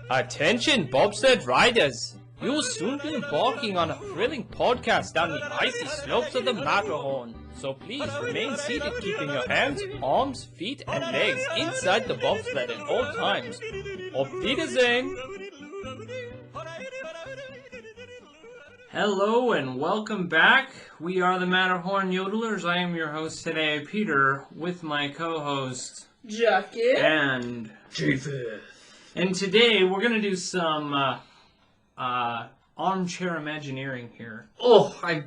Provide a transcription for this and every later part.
Attention bobsled riders! You will soon be embarking on a thrilling podcast down the icy slopes of the Matterhorn. So please remain seated, keeping your hands, arms, feet, and legs inside the bobsled at all times. Auf Wiedersehen! Hello and welcome back. We are the Matterhorn Yodelers. I am your host today, Peter, with my co-host Jackie and Japheth. And today we're going to do some armchair Imagineering here. Oh, I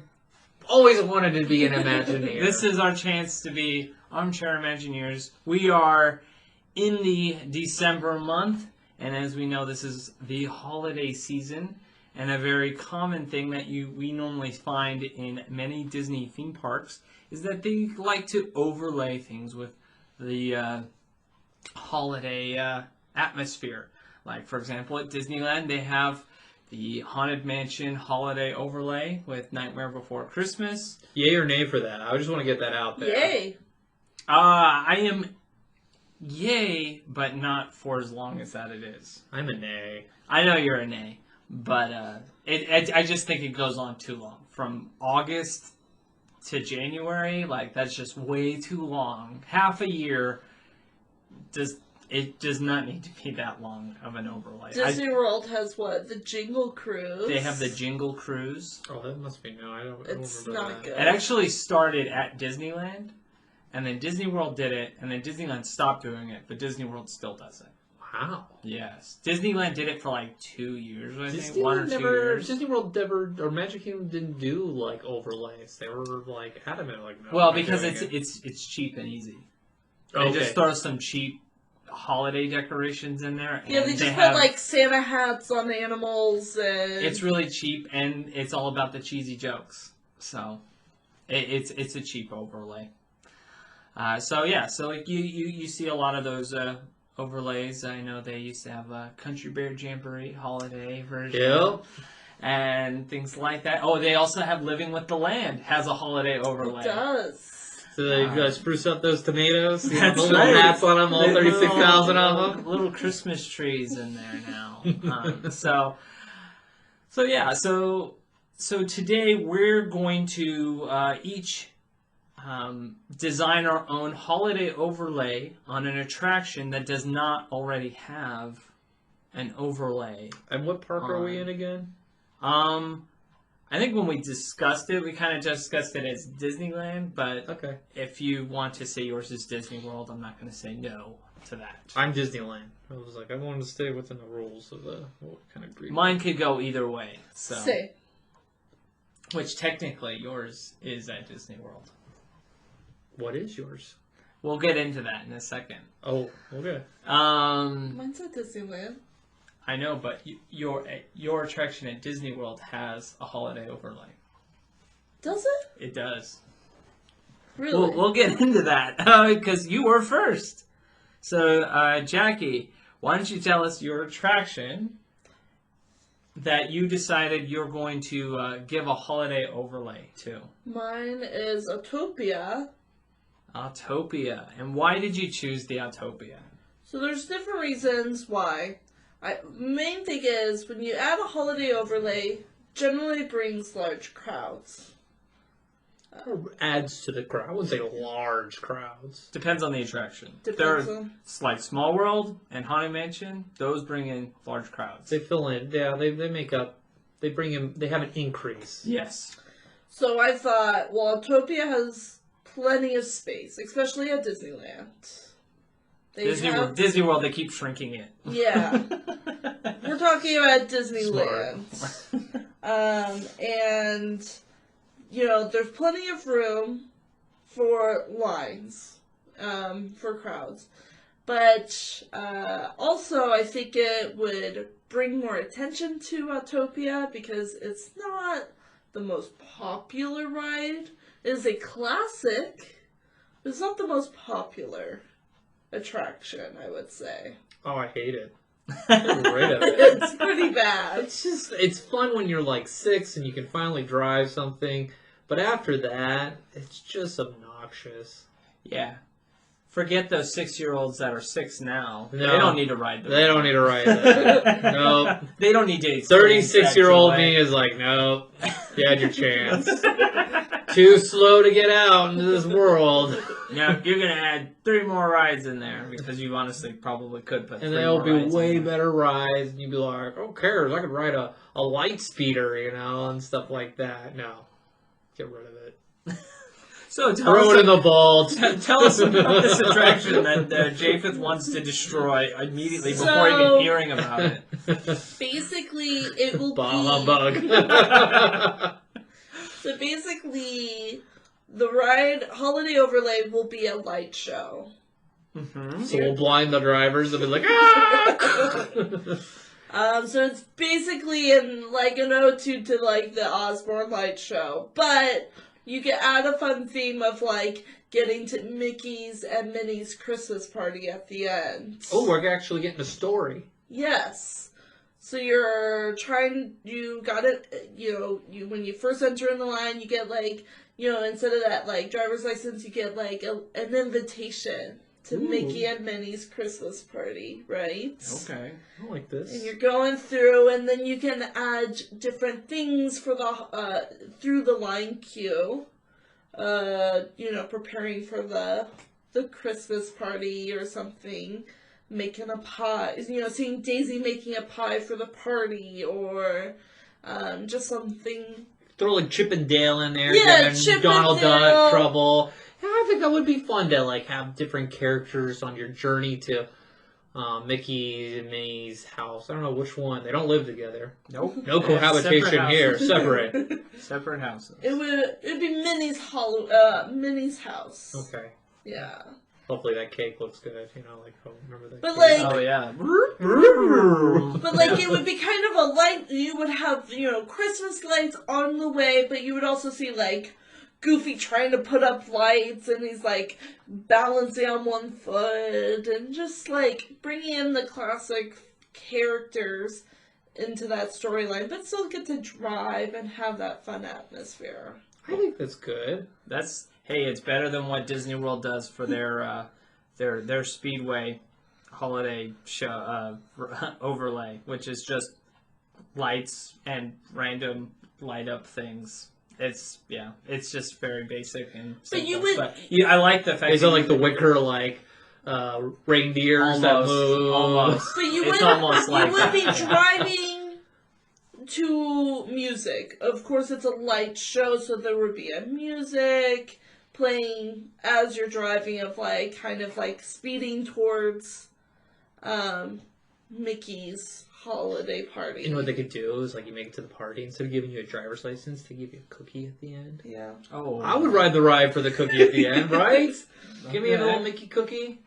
always wanted to be an Imagineer. This is our chance to be armchair Imagineers. We are in the December month, and as we know, this is the holiday season. And a very common thing that we normally find in many Disney theme parks is that they like to overlay things with the holiday atmosphere. Like, for example, at Disneyland, they have the Haunted Mansion holiday overlay with Nightmare Before Christmas. Yay or nay for that? I just want to get that out there. Yay! I am yay, but not for as long as that it is. I'm a nay. I know you're a nay, but I just think it goes on too long. From August to January, like, that's just way too long. Half a year It does not need to be that long of an overlay. Disney World has what? The Jingle Cruise. They have the Jingle Cruise. Oh, that must be new. I don't It's remember not that. good. It actually started at Disneyland, and then Disney World did it, and then Disneyland stopped doing it, but Disney World still does it. Wow. Yes. Disneyland did it for like 2 years, I think. Disney 1 or 2 years. Disney World never, or Magic Kingdom didn't do like overlays. They were like adamant, like no. Well, we're because doing it's cheap and easy. They Okay. just throw some cheap holiday decorations in there. Yeah, and they just have, put like Santa hats on animals and... It's really cheap, and it's all about the cheesy jokes. So, it's a cheap overlay. So like you see a lot of those overlays. I know they used to have a Country Bear Jamboree holiday version. Yep. And things like that. Oh, they also have Living with the Land has a holiday overlay. It does. So they spruce up those tomatoes. You know, That's the little right. hats on them, all 36,000 of them. Little Christmas trees in there now. So today we're going to each design our own holiday overlay on an attraction that does not already have an overlay. And what park are we in again? I think when we discussed it, we kind of discussed it as Disneyland, but Okay. if you want to say yours is Disney World, I'm not going to say no to that. I'm Disneyland. I was like, I wanted to stay within the rules of the what kind of green. Mine could go either way. So, Say. which technically yours is at Disney World. What is yours? We'll get into that in a second. Oh, okay. Mine's at Disneyland. I know, but your attraction at Disney World has a holiday overlay. Does it? It does. Really? We'll get into that because you were first. So, Jackie, why don't you tell us your attraction that you decided you're going to give a holiday overlay to? Mine is Autopia. Autopia. And why did you choose the Autopia? So there's different reasons why. Main thing is, when you add a holiday overlay, generally brings large crowds. Adds to the crowd. I wouldn't say large crowds. Depends on the attraction. Depends on... It's like Small World and Haunted Mansion. Those bring in large crowds. They fill in. Yeah, they make up. They bring in. They have an increase. Yes. So I thought, well, Autopia has plenty of space, especially at Disneyland. Disney World, they keep shrinking it. Yeah. We're talking about Disneyland. And, you know, there's plenty of room for lines, for crowds. But also, I think it would bring more attention to Autopia because it's not the most popular ride. It is a classic, but it's not the most popular attraction, I would say. Oh, I hate it. Get rid of it. It's pretty bad. It's fun when you're like 6 and you can finally drive something, but after that, it's just obnoxious. Yeah. forget those 6-year-olds that are 6 now. No. They don't need to ride them. They don't need to ride that. Nope. They don't need to. 36-year-old me is like, nope. You had your chance. Too slow to get out into this world. Yeah, you're gonna add 3 more rides in there because you honestly probably could put. And 3 they'll more be rides way in there. better rides. And you'd be like, who cares? I could ride a light speeder, and stuff like that. No. Get rid of it. So tell Throw us, it in the vault. tell us about this attraction that Japheth wants to destroy immediately before even hearing about it. Basically, it will Bah be... bug. So basically, the ride Holiday Overlay will be a light show. Mm-hmm. So we'll blind the drivers. They'll be like, ah! So it's basically an ode to the Osborne light show, but you can add a fun theme of getting to Mickey's and Minnie's Christmas party at the end. Oh, we're actually getting a story. Yes. So you got it, when you first enter in the line, you get instead of that driver's license, you get an invitation to Ooh. Mickey and Minnie's Christmas party, right? Okay. I like this. And you're going through, and then you can add different things for through the line queue. Preparing for the Christmas party or something. Making a pie, seeing Daisy making a pie for the party, or just something. Throw Chip and Dale in there. Yeah, getting Chip Donald and Dale. Duck trouble. Yeah, I think that would be fun to have different characters on your journey to Mickey and Minnie's house. I don't know which one. They don't live together. Nope. No cohabitation here. Separate. Separate houses. It'd be Minnie's house. Okay. Yeah. Hopefully that cake looks good. Remember that. But cake? Oh yeah. But it would be kind of a light. You would have Christmas lights on the way, but you would also see Goofy trying to put up lights, and he's balancing on one foot, and just bringing in the classic characters into that storyline, but still get to drive and have that fun atmosphere. I think that's good. Hey, it's better than what Disney World does for their Speedway holiday show overlay, which is just lights and random light up things. It's just very basic and simple. But I like the fact Is it the wicker reindeers that move? Almost. But you would be driving to music. Of course, it's a light show, so there would be a music playing as you're driving of speeding towards Mickey's holiday party. You know what they could do is you make it to the party, instead of giving you a driver's license, they give you a cookie at the end. Yeah. Oh, I would ride the ride for the cookie at the end, right? Give me a little Mickey cookie.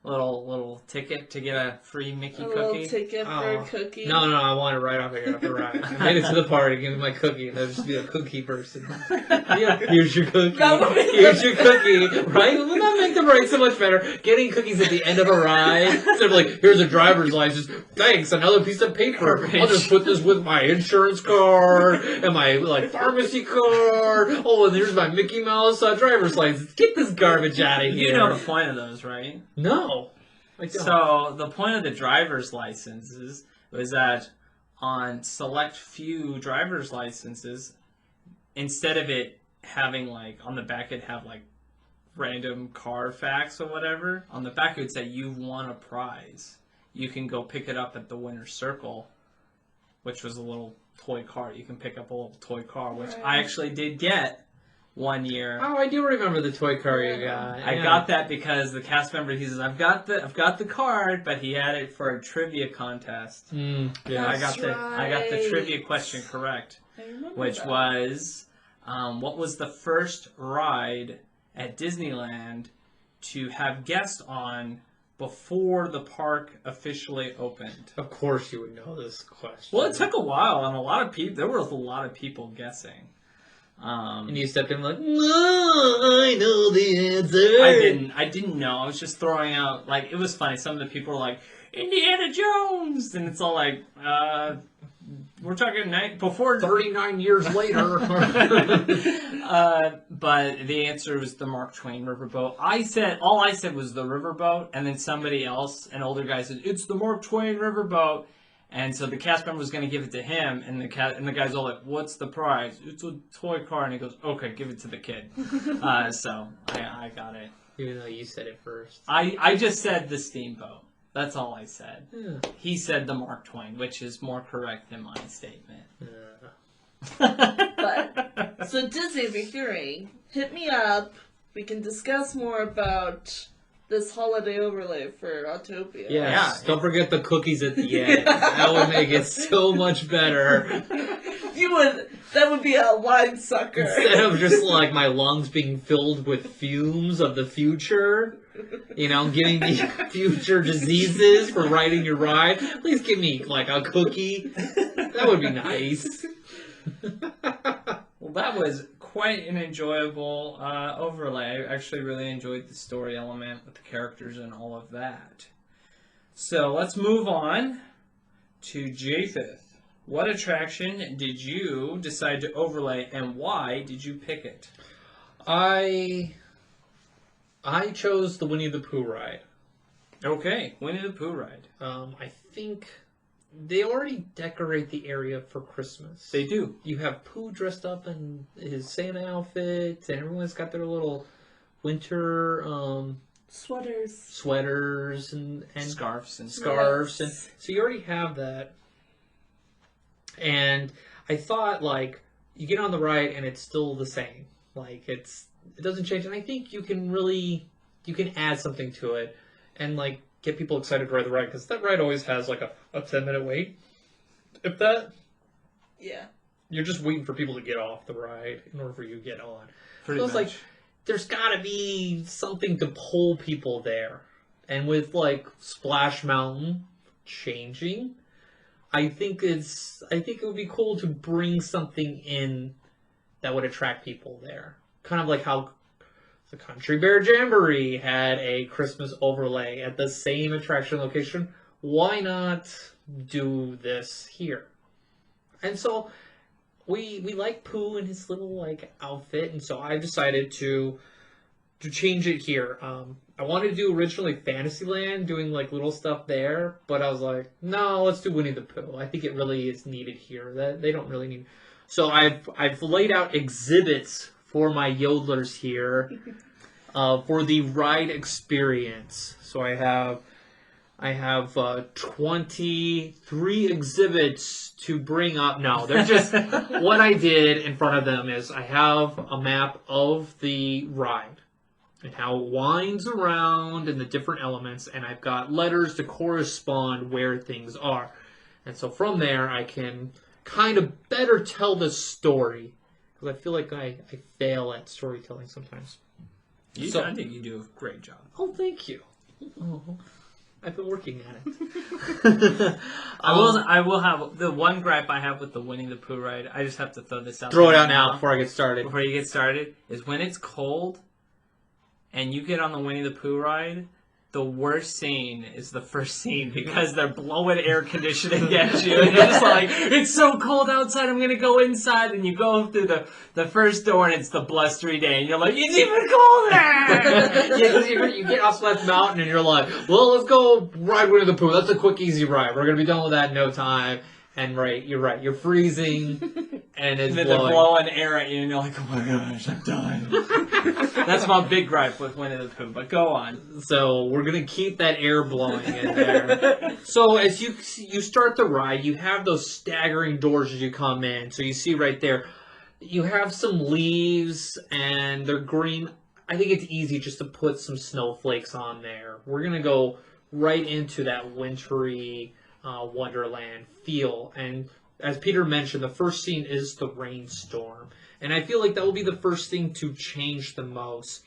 Little ticket to get a free Mickey A cookie. little ticket for a cookie. No, I want it right off here after ride. I made it to the party, give me my cookie, and I'll just be a cookie person. Yeah, here's your cookie. Here's your cookie. Right? Wouldn't that make the ride so much better? Getting cookies at the end of a ride, instead of here's a driver's license. Thanks, another piece of paper. I'll just put this with my insurance card and my pharmacy card. Oh, and here's my Mickey Mouse driver's license. Get this garbage out of here. You know the point of those, right? No. So the point of the driver's licenses was that on select few driver's licenses, instead of it having on the back it'd have random car facts or whatever, on the back it would say you've won a prize. You can go pick it up at the winner's circle, which was a little toy car. You can pick up a little toy car, which I actually did get one year. Oh, I do remember the toy car you got. I got that because the cast member, he says, I've got the card, but he had it for a trivia contest. Yeah. I got the trivia question correct, which was, what was the first ride at Disneyland to have guests on before the park officially opened? Of course you would know this question. Well, it took a while, and there was a lot of people guessing. And you stepped in no, I know the answer. I didn't know. I was just throwing out, it was funny. Some of the people were like, Indiana Jones! And it's all we're talking before 39 years later. But the answer was the Mark Twain riverboat. All I said was the riverboat, and then somebody else, an older guy, said it's the Mark Twain riverboat, and so the cast member was going to give it to him, and the guy's all like, "What's the prize?" "It's a toy car," and he goes, "Okay, give it to the kid." So I got it. Even though you said it first. I just said the steamboat. That's all I said. Yeah. He said the Mark Twain, which is more correct than my statement. But, so Disney, if you're hearing, hit me up. We can discuss more about this holiday overlay for Autopia. Yes. Don't forget the cookies at the end. That would make it so much better. That would be a line sucker. Instead of just like my lungs being filled with fumes of the future, getting the future diseases for riding your ride, please give me like a cookie. That would be nice. Well, that was quite an enjoyable overlay. I actually really enjoyed the story element with the characters and all of that. So let's move on to Japheth. What attraction did you decide to overlay, and why did you pick it? I chose the Winnie the Pooh ride. Okay, Winnie the Pooh ride. I think they already decorate the area for Christmas. They do. You have Pooh dressed up in his Santa outfit, and everyone's got their little winter sweaters and scarves. And Yes. and so you already have that. And I thought, like, you get on the ride and it's still the same. Like, it doesn't change. And I think you can add something to it and, like, get people excited to ride the ride. Because that ride always has, like, a 10-minute wait. If that... Yeah. You're just waiting for people to get off the ride in order for you to get on. Pretty so it's much. like, there's got to be something to pull people there. And with, like, Splash Mountain changing... I think it would be cool to bring something in that would attract people there. Kind of like how the Country Bear Jamboree had a Christmas overlay at the same attraction location. Why not do this here? And so we like Pooh in his little like outfit, and so I decided to change it here. I wanted to do originally Fantasyland, doing like little stuff there, but I was like, no, let's do Winnie the Pooh. I think it really is needed here. That they don't really need. So I've laid out exhibits for my Yodelers here for the ride experience. So I have 23 exhibits to bring up. No, they're just what I did in front of them is I have a map of the ride and how it winds around and the different elements, and I've got letters to correspond where things are. And so from there, I can kind of better tell the story, because I feel like I fail at storytelling sometimes. I think you do a great job. Oh, thank you. Oh, I've been working at it. I will have the one gripe I have with the Winnie the Pooh ride. I just have to throw this out. Throw it there out now before I get started. Before you get started, is when it's cold and you get on the Winnie the Pooh ride, the worst scene is the first scene because they're blowing air conditioning at you and you're just like, it's so cold outside, I'm going to go inside, and you go through the first door and it's the blustery day and you're like, it's even colder! Yeah, because you get off Splash Mountain and you're like, well, let's go ride Winnie the Pooh. That's a quick, easy ride. We're going to be done with that in no time. And you're right. You're freezing and it's they're blowing air at you and you're like, oh my gosh, I'm done. That's my big gripe with Winnie the Pooh, but go on. So we're going to keep that air blowing in there. So as you start the ride, you have those staggering doors as you come in. So you see right there, you have some leaves and they're green. I think it's easy just to put some snowflakes on there. We're going to go right into that wintry Wonderland feel. And as Peter mentioned, the first scene is the rainstorm. And I feel like that will be the first thing to change the most.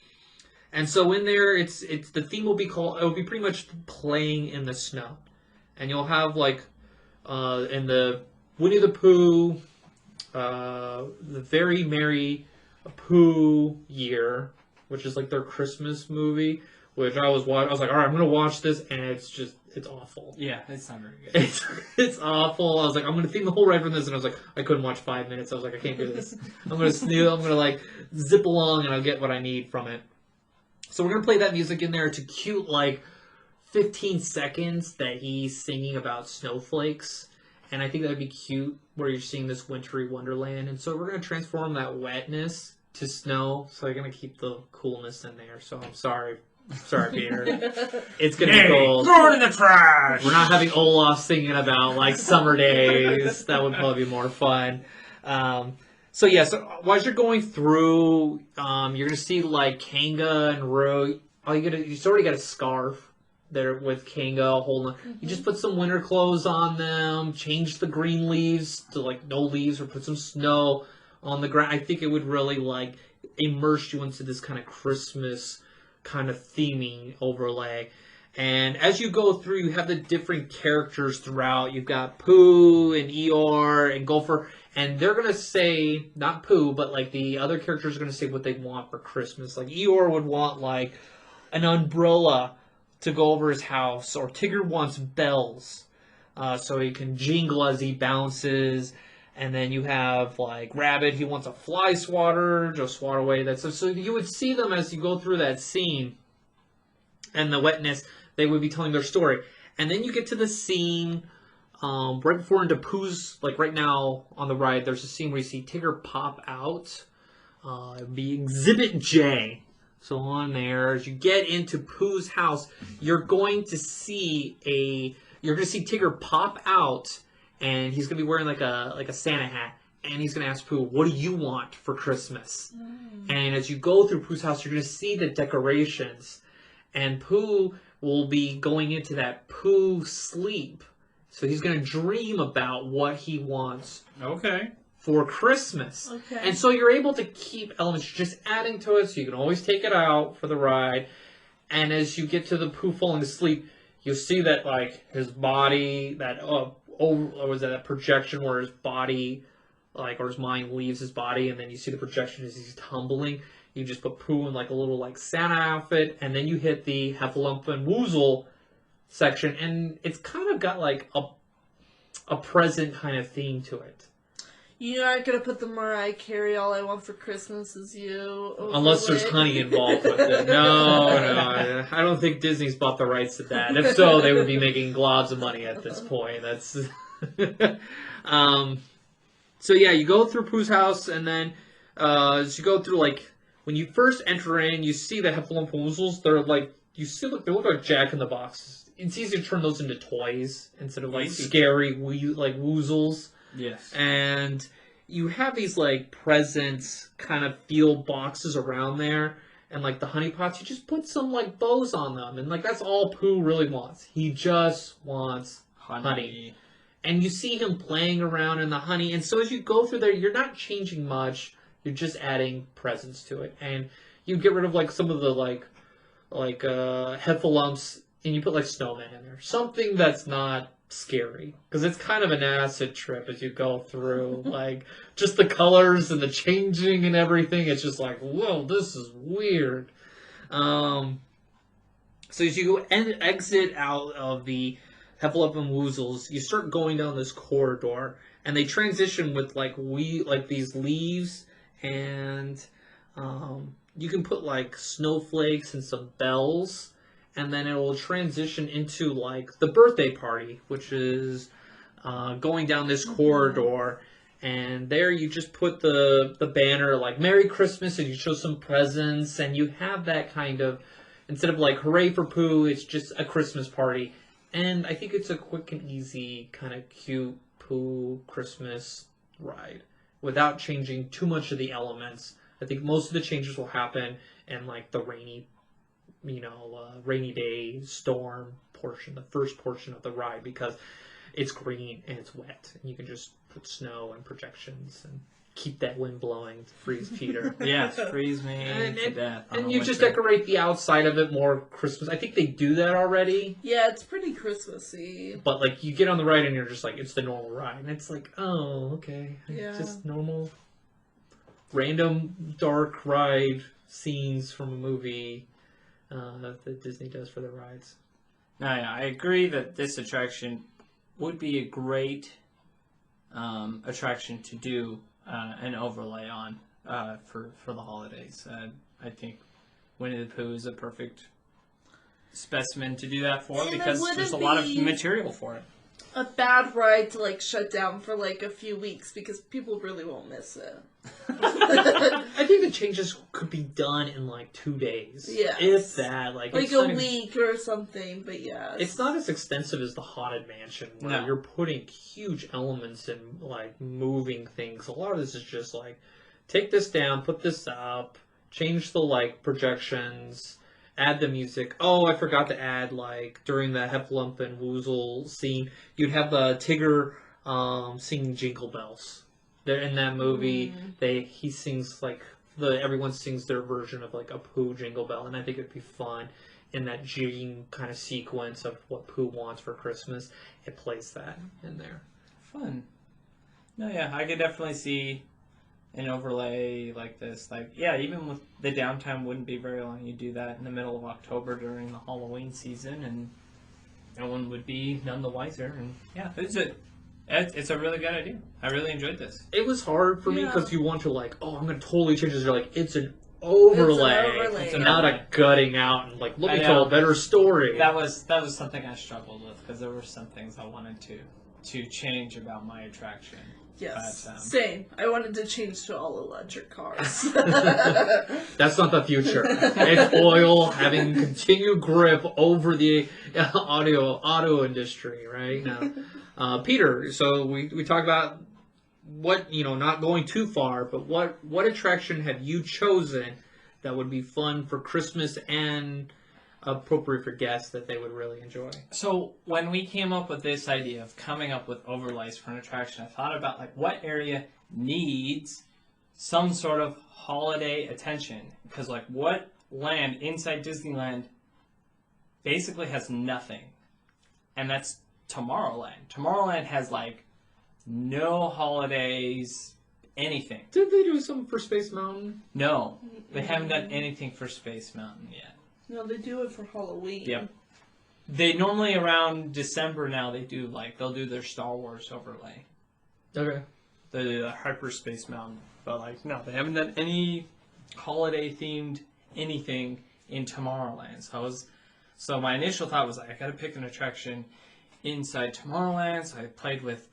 And so in there, it's the theme will be pretty much playing in the snow. And you'll have like in the Winnie the Pooh, the Very Merry Pooh Year, which is like their Christmas movie, which I was like, all right, I'm going to watch this, and it's awful. Yeah, it's not very good. It's awful. I was like, I'm gonna theme the whole ride from this, and I was like, I couldn't watch 5 minutes. I was like, I can't do this. I'm gonna like zip along, and I'll get what I need from it. So we're gonna play that music in there. It's a cute like 15 seconds that he's singing about snowflakes. And I think that would be cute where you're seeing this wintry wonderland. And so we're going to transform that wetness to snow. So we're going to keep the coolness in there. So I'm sorry. Sorry, Peter. It's going to be cold. Throw it in the trash! We're not having Olaf singing about like summer days. That would probably be more fun. So as you're going through, you're going to see like Kanga and Ro. You've already got a scarf there with Kanga holding. You just put some winter clothes on them, change the green leaves to like no leaves, or put some snow on the ground. I think it would really like immerse you into this kind of Christmas kind of theming overlay. And as you go through, you have the different characters throughout. You've got Pooh and Eeyore and Gopher, and they're gonna say, not Pooh, but like the other characters are gonna say what they want for Christmas. Like Eeyore would want like an umbrella to go over his house, or Tigger wants bells so he can jingle as he bounces. And then you have like Rabbit, he wants a fly swatter, just swat away that stuff. So you would see them as you go through that scene and the wetness, they would be telling their story. And then you get to the scene right before into Pooh's, like right now on the ride, there's a scene where you see Tigger pop out, be Exhibit J. So on there, as you get into Pooh's house, you're going to see Tigger pop out, and he's gonna be wearing like a Santa hat, and he's gonna ask Pooh, "What do you want for Christmas?" And as you go through Pooh's house, you're gonna see the decorations, and Pooh will be going into that Pooh sleep. So he's gonna dream about what he wants. Okay. For Christmas. Okay. And so you're able to keep elements, just adding to it, so you can always take it out for the ride. And as you get to the Pooh falling asleep, you'll see that like his body, that that projection where his body, like, or his mind leaves his body, and then you see the projection as he's tumbling. You just put Pooh in like a little like Santa outfit, and then you hit the Heffalump and Woozle section, and it's kind of got like a present kind of theme to it. You're not gonna put the Mariah Carey "All I Want for Christmas Is You" Unless there's honey involved with it. No, I don't think Disney's bought the rights to that. If so, they would be making globs of money at this point. That's so yeah, you go through Pooh's house, and then as you go through, like when you first enter in, you see the Heffalump Woozles. They're like they look like Jack in the Box. It's easy to turn those into toys instead of like scary woozles. Yes. And you have these like presents kind of feel boxes around there, and like the honey pots, you just put some like bows on them, and like that's all Pooh really wants. He just wants honey. And you see him playing around in the honey, and so as you go through there, you're not changing much, you're just adding presents to it. And you get rid of like some of the like Heffalumps, and you put like snowman in there. Something that's not scary, because it's kind of an acid trip as you go through. Like just the colors and the changing and everything, it's just like, whoa, this is weird. So as you go and exit out of the Heffalump and Woozles, you start going down this corridor, and they transition with like these leaves, and you can put like snowflakes and some bells. And then it will transition into like the birthday party, which is going down this corridor. And there you just put the banner like Merry Christmas, and you show some presents, and you have that kind of, instead of like hooray for Pooh, it's just a Christmas party. And I think it's a quick and easy kind of cute Pooh Christmas ride without changing too much of the elements. I think most of the changes will happen in like the rainy day storm portion, the first portion of the ride, because it's green and it's wet, and you can just put snow and projections and keep that wind blowing to freeze Peter. Yes, freeze me to death. And you just decorate the outside of it more Christmas. I think they do that already. Yeah, it's pretty Christmassy. But like you get on the ride and you're just like, it's the normal ride, and it's like, oh, okay, yeah, just normal, random dark ride scenes from a movie. That Disney does for the rides. I agree that this attraction would be a great attraction to do an overlay on for the holidays. I think Winnie the Pooh is a perfect specimen to do that for And because there's a lot of material for it. A bad ride to like shut down for like a few weeks because people really won't miss it. I think the changes could be done in like 2 days. Yeah. If that. Like a week or something, but yeah. It's not as extensive as the Haunted Mansion where you're putting huge elements in like moving things. A lot of this is just like take this down, put this up, change the like projections, add the music. Oh, I forgot to add, like, during the Heffalump and Woozle scene, you'd have the Tigger singing Jingle Bells. They're in that movie. He sings, like, everyone sings their version of, like, a Pooh Jingle Bell, and I think it'd be fun in that jigging kind of sequence of what Pooh wants for Christmas. It plays that in there. Fun. No, yeah, I could definitely see an overlay like this. Like, yeah, even with the downtime wouldn't be very long. You do that in the middle of October during the Halloween season, and no one would be none the wiser. And yeah, it's a really good idea. I really enjoyed this. It was hard for me because you want to like, oh, I'm going to totally change this. You're like, it's an overlay. It's not a gutting out and like, let me tell a better story. That was something I struggled with because there were some things I wanted to change about my attraction. Yes, same. I wanted to change to all electric cars. That's not the future. It's oil having continued grip over the auto industry, right? Now, Peter, so we talked about what, not going too far, but what attraction have you chosen that would be fun for Christmas and appropriate for guests that they would really enjoy? So when we came up with this idea of coming up with overlays for an attraction, I thought about like what area needs some sort of holiday attention, because like what land inside Disneyland basically has nothing, and that's Tomorrowland. Tomorrowland has like no holidays, anything. Did they do something for Space Mountain? No, they haven't done anything for Space Mountain yet. No, they do it for Halloween. Yep. They normally around December now they'll do their Star Wars overlay. Okay. They do the Hyperspace Mountain, but like no, they haven't done any holiday themed anything in Tomorrowland. So my initial thought was like I gotta pick an attraction inside Tomorrowland. So I played with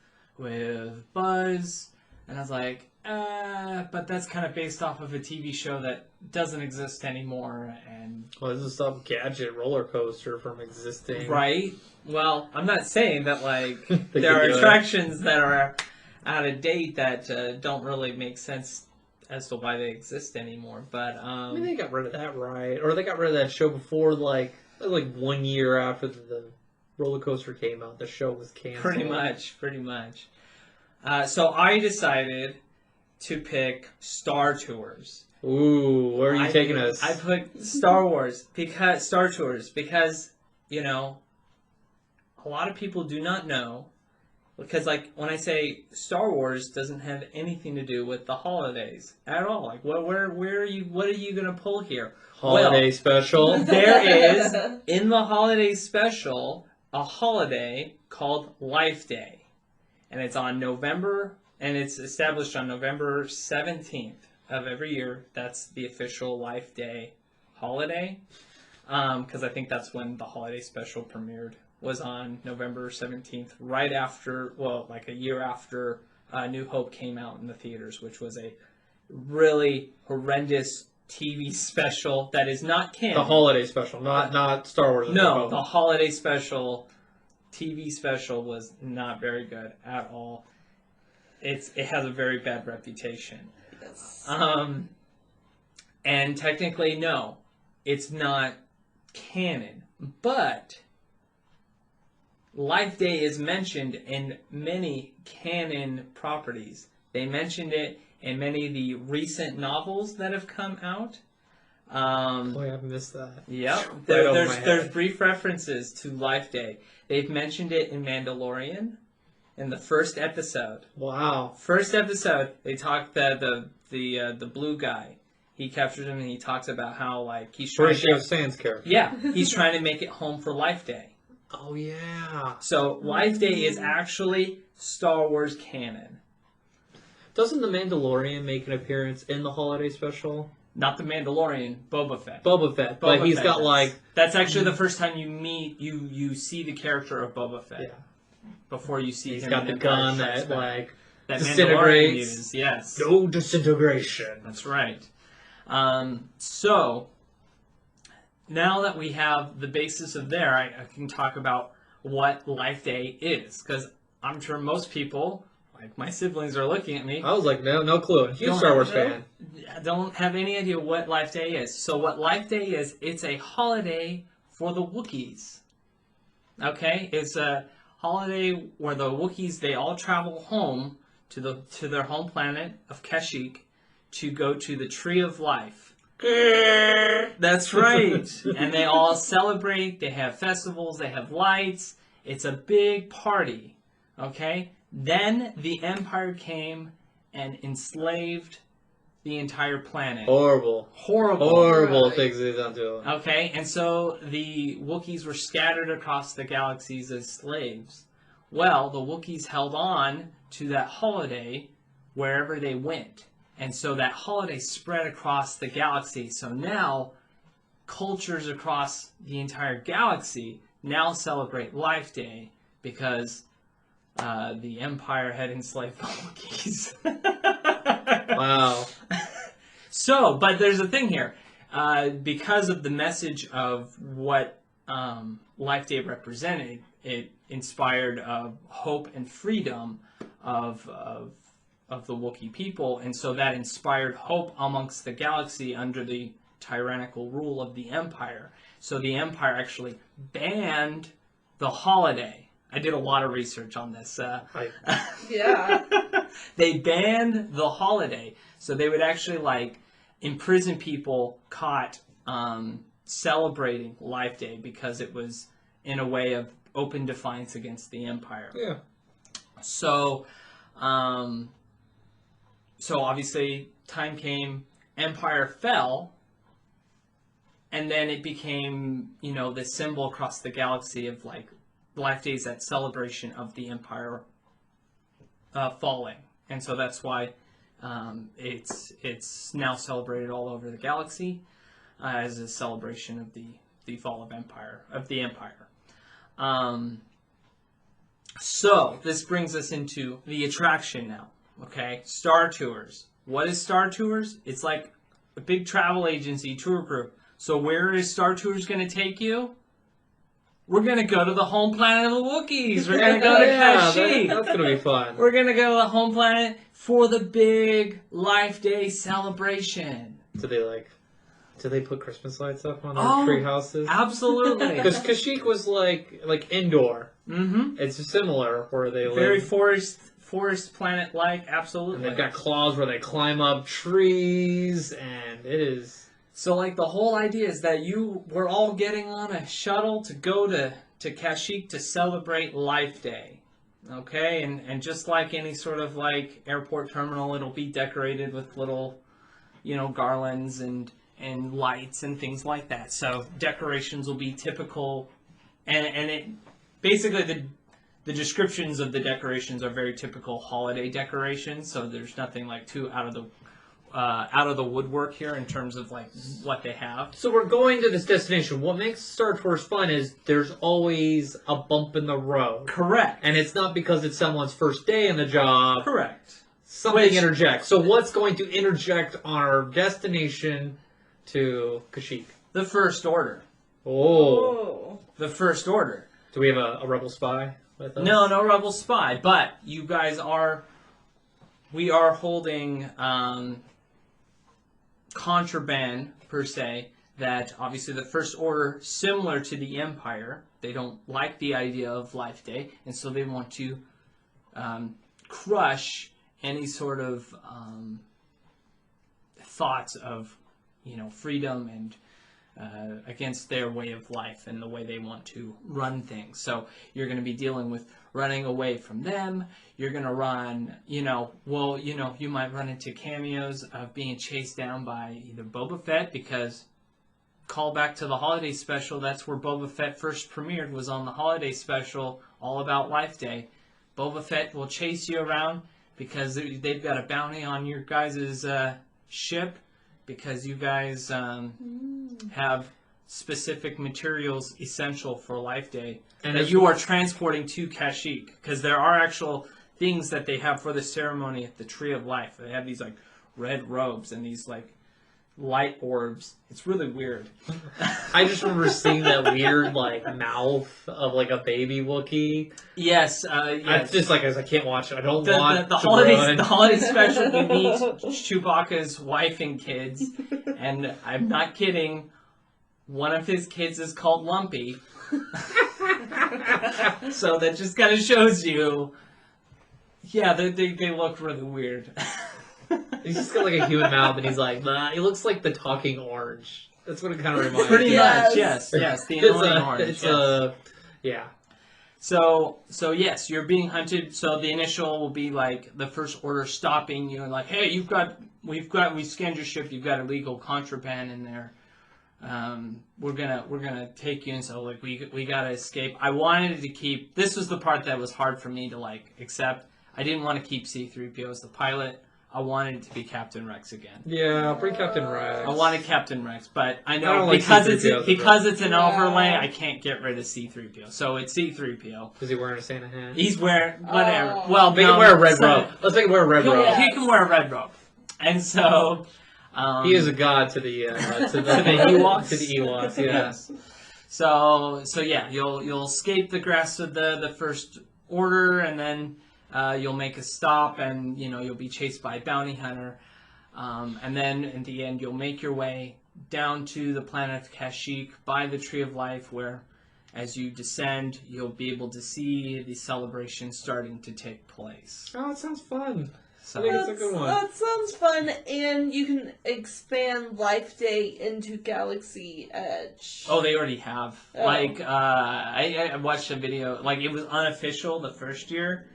Buzz, and I was like, but that's kind of based off of a TV show that doesn't exist anymore. And this is some gadget roller coaster from existing. Right. Well, I'm not saying that like there are attractions that are out of date that don't really make sense as to why they exist anymore. But I mean, they got rid of that, right? Or they got rid of that show before, like 1 year after the roller coaster came out. The show was canceled. Pretty much. So I decided to pick Star Tours. Ooh, where are you taking us? I put Star Tours because a lot of people do not know, because like when I say Star Wars doesn't have anything to do with the holidays at all. Like what are you gonna pull here? Holiday special. There is in the holiday special a holiday called Life Day, and it's on it's established on November 17th of every year. That's the official Life Day holiday, because I think that's when the holiday special premiered, was on November 17th, right after, like a year after New Hope came out in the theaters, which was a really horrendous TV special that is not canon. The holiday special, not Star Wars. No, the holiday special, TV special was not very good at all. It has a very bad reputation. Yes. And technically, no, it's not canon. But Life Day is mentioned in many canon properties. They mentioned it in many of the recent novels that have come out. I've missed that. Yep. There's brief references to Life Day. They've mentioned it in Mandalorian. In the first episode. Wow. First episode, they talk the blue guy. He captures him and he talks about how like he's trying to Sands character. Yeah, he's trying to make it home for Life Day. Oh, yeah. So Life Day is actually Star Wars canon. Doesn't The Mandalorian make an appearance in the holiday special? Not the Mandalorian, Boba Fett. Boba Fett, but he's got like... That's actually the first time you see the character of Boba Fett. Yeah. Before you see He's him got in the Empire gun Strikes that, Back. like, That disintegrates. Mandalorian uses, yes. No disintegration. That's right. So, now that we have the basis of there, I can talk about what Life Day is. Because I'm sure most people, like my siblings, are looking at me. I was like, no clue. Huge Star Wars fan. Don't have any idea what Life Day is. So what Life Day is, it's a holiday for the Wookiees. Okay? It's a holiday where the Wookiees, they all travel home to their home planet of Kashyyyk to go to the Tree of Life. That's right. And they all celebrate. They have festivals. They have lights. It's a big party. Okay? Then the Empire came and enslaved the entire planet. Horrible Right. things they've done to him. Okay? And so the Wookiees were scattered across the galaxies as slaves. Well, the Wookiees held on to that holiday wherever they went. And so that holiday spread across the galaxy. So now, cultures across the entire galaxy now celebrate Life Day because the Empire had enslaved the Wookiees. Wow. So, but there's a thing here. Because of the message of what Life Day represented, it inspired hope and freedom of the Wookiee people, and so that inspired hope amongst the galaxy under the tyrannical rule of the Empire. So the Empire actually banned the holiday. I did a lot of research on this. Yeah. They banned the holiday, so they would actually like imprison people caught celebrating Life Day because it was in a way of open defiance against the Empire. Yeah. So, so obviously, time came, Empire fell, and then it became, the symbol across the galaxy of, like, Life Day is that celebration of the Empire falling. And so that's why it's now celebrated all over the galaxy as a celebration of the fall of the Empire. So, this brings us into the attraction now, okay? Star Tours. What is Star Tours? It's like a big travel agency tour group. So where is Star Tours going to take you? We're going to go to the home planet of the Wookiees. We're going to go to Kashyyyk. That's going to be fun. We're going to go to the home planet for the big Life Day celebration. Do they put Christmas lights up on their Oh, tree houses? Absolutely. Because Kashyyyk was like indoor. Mm-hmm. It's similar where they Very live. forest planet-like, absolutely. And they've got claws where they climb up trees, and it is... So, like, the whole idea is that we're all getting on a shuttle to go to Kashyyyk to celebrate Life Day. Okay? And just like any sort of, like, airport terminal, it'll be decorated with little, garlands and lights and things like that. So, decorations will be typical, and it... Basically, the descriptions of the decorations are very typical holiday decorations, so there's nothing like too out of the woodwork here in terms of like what they have. So we're going to this destination. What makes Star Tours fun is there's always a bump in the road. Correct. And it's not because it's someone's first day in the job. Correct. Something interjects. So what's going to interject on our destination to Kashyyyk? The First Order. Oh. The First Order. Do we have a rebel spy with us? No Rebel Spy, but you guys we are holding contraband, per se, that obviously the First Order, similar to the Empire, they don't like the idea of Life Day, and so they want to crush any sort of thoughts of, freedom and against their way of life and the way they want to run things. So you're going to be dealing with running away from them. You're going to run, you might run into cameos of being chased down by either Boba Fett because call back to the holiday special. That's where Boba Fett first premiered, was on the holiday special, all about Life Day. Boba Fett will chase you around because they've got a bounty on your guys' ship because you guys have specific materials essential for Life Day and that you are transporting to Kashyyyk, because there are actual things that they have for the ceremony at the Tree of Life. They have these like red robes and these like light orbs. It's really weird. I just remember seeing that weird like mouth of like a baby Wookiee. Yes, I just like I can't watch it. I don't want the to holiday run. the holiday special. You meet Chewbacca's wife and kids, and I'm not kidding. One of his kids is called Lumpy. So that just kind of shows you. Yeah, they look really weird. He's just got like a human mouth, and he's like, nah. He looks like the talking orange. That's what it kind of reminds me. Pretty much, yes, the annoying orange. Yeah. So yes, you're being hunted. So the initial will be like the First Order stopping you and like, hey, we scanned your ship. You've got illegal contraband in there. We're gonna take you. And so like we gotta escape. I wanted to keep. This was the part that was hard for me to like accept. I didn't want to keep C-3PO as the pilot. I wanted it to be Captain Rex again. Yeah, bring Captain Rex. I wanted Captain Rex, but I know like because C-3PO it's an overlay, I can't get rid of C-3PO. So it's C-3PO. Is he wearing a Santa hat? He's wearing whatever. Well, make him wear a red robe. Let's make him wear a red robe. He can wear a red robe, and so he is a god to the Ewoks. To the Ewoks, yes. So yeah, you'll escape the grasp of the First Order, and then you'll make a stop, and you'll be chased by a bounty hunter, and then in the end you'll make your way down to the planet of Kashyyyk by the Tree of Life, where as you descend you'll be able to see the celebration starting to take place. Oh, it sounds fun. So I think it's a good one. That sounds fun, and you can expand Life Day into Galaxy Edge. Oh, they already have. Oh. Like I watched a video, like it was unofficial the first year.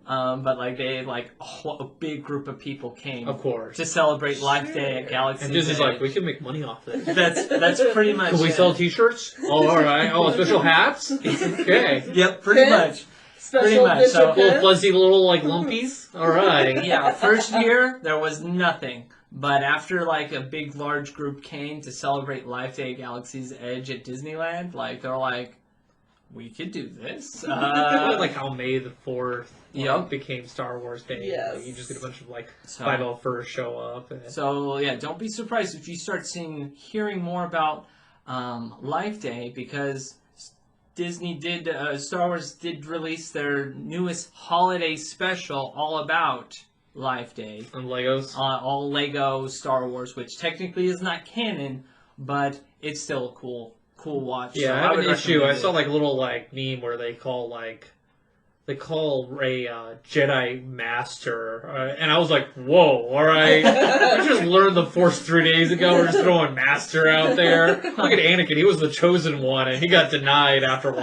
But like they a big group of people came, of course, to celebrate Life Day at Galaxy. And Disney's like, we can make money off this. That's pretty much. Can we sell T-shirts? Oh, all right. Oh, special hats. Okay. Yep, pretty much. Special edition So little fuzzy little like lumpies. All right. Yeah, first year there was nothing, but after like a big large group came to celebrate Life Day at Galaxy's Edge at Disneyland, like they're like, we could do this. Like how May the 4th became Star Wars Day. Yes. Like, you just get a bunch of 501st show up. So yeah, don't be surprised if you start hearing more about Life Day, because Star Wars did release their newest holiday special all about Life Day. On Legos? All Lego Star Wars, which technically is not canon, but it's still a cool watch. Yeah, so I have an issue. I saw it. a little meme where they call Rey Jedi Master, and I was like, whoa, all right. I just learned the Force 3 days ago. We're just throwing Master out there. Look at Anakin. He was the chosen one, and he got denied after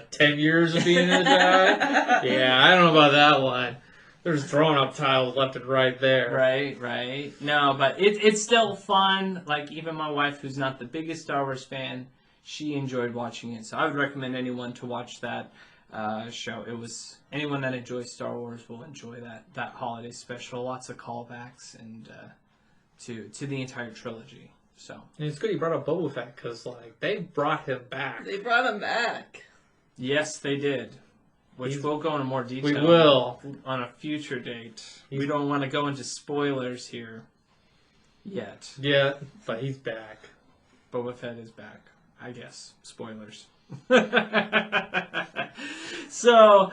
10 years of being a Jedi? Yeah, I don't know about that one. They're just throwing up tiles left and right there. Right. No, but it's still fun. Like, even my wife, who's not the biggest Star Wars fan, she enjoyed watching it. So I would recommend anyone to watch that show. Anyone that enjoys Star Wars will enjoy that holiday special. Lots of callbacks and to the entire trilogy. So and it's good you brought up Boba Fett, because they brought him back. They brought him back. yes, they did. Which we'll go into more detail. We will on a future date. We don't want to go into spoilers here yet. Yeah, but he's back. Boba Fett is back. I guess. Spoilers. So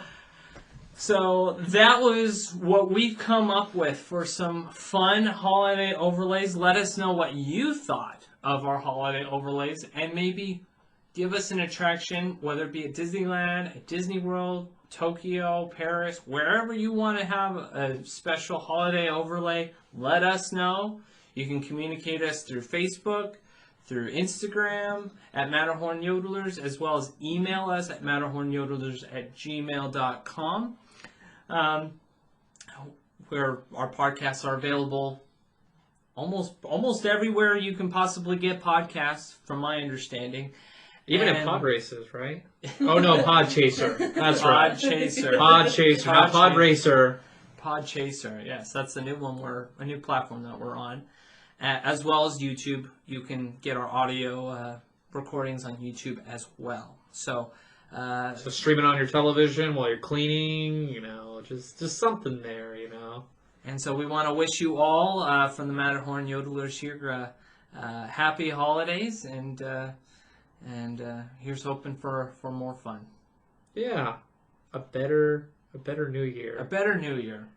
that was what we've come up with for some fun holiday overlays. Let us know what you thought of our holiday overlays, and maybe give us an attraction, whether it be at Disneyland, at Disney World, Tokyo, Paris, wherever you want to have a special holiday overlay. Let us know. You can communicate us through Facebook, through Instagram at Matterhorn Yodelers, as well as email us at matterhornyodelers@gmail.com, where our podcasts are available almost everywhere you can possibly get podcasts, from my understanding. Even at pod races, right? Oh no, Pod Chaser. That's right. Pod Chaser. Pod Chaser, not Pod Racer. Pod Chaser, yes, that's the new one. A new platform that we're on, as well as YouTube. You can get our audio recordings on YouTube as well. So stream it on your television while you're cleaning. Just something there. And so we want to wish you all from the Matterhorn Yodelers here happy holidays, and here's hoping for more fun. Yeah, a better new year. A better new year.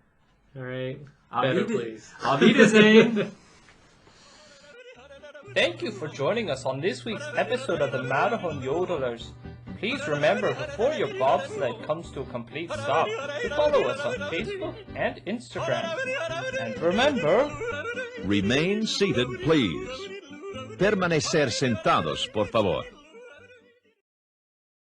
All right. Better, please. Auf Wiedersehen. Thank you for joining us on this week's episode of the Matterhorn Yodelers. Please remember, before your bobsled comes to a complete stop, to follow us on Facebook and Instagram. And remember... Remain seated, please. Permanecer sentados, por favor.